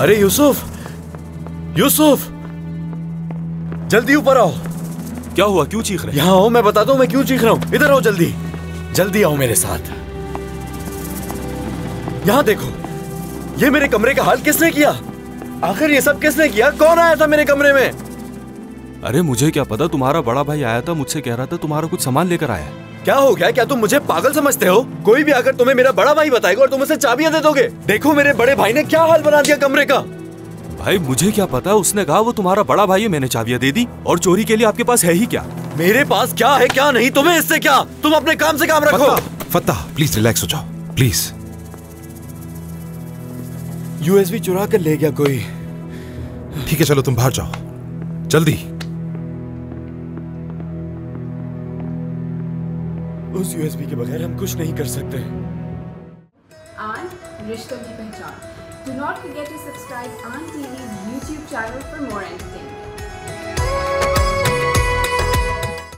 अरे यूसुफ, यूसुफ, जल्दी ऊपर आओ। क्या हुआ, क्यों चीख रहे? यहाँ आओ, मैं बताता हूँ मैं क्यों चीख रहा हूँ। इधर आओ जल्दी, जल्दी आओ मेरे साथ। यहाँ देखो, ये मेरे कमरे का हाल किसने किया? आखिर ये सब किसने किया? कौन आया था मेरे कमरे में? अरे मुझे क्या पता, तुम्हारा बड़ा भाई आया था, मुझसे कह रहा था तुम्हारा कुछ सामान लेकर आया है। क्या हो गया? क्या तुम मुझे पागल समझते हो? कोई भी आकर तुम्हें मेरा बड़ा भाई बताएगा और तुम उसे चाबियां दे दोगे। देखो मेरे बड़े भाई ने क्या हाल बना दिया कमरे का। भाई मुझे क्या पता, उसने कहा वो तुम्हारा बड़ा भाई है, मैंने चाबियां दे दी। और चोरी के लिए आपके पास है ही क्या? मेरे पास क्या है क्या नहीं, तुम्हें इससे क्या? तुम अपने काम से काम रखो। फत्ताह प्लीज रिलैक्स हो जाओ, प्लीज। यूएसबी चुरा कर ले गया कोई। ठीक है चलो तुम बाहर जाओ जल्दी। उस यूएसबी के बगैर हम कुछ नहीं कर सकते। आन रिश्तों की पहचान। Do not forget to subscribe Aan TV's YouTube channel for more entertainment.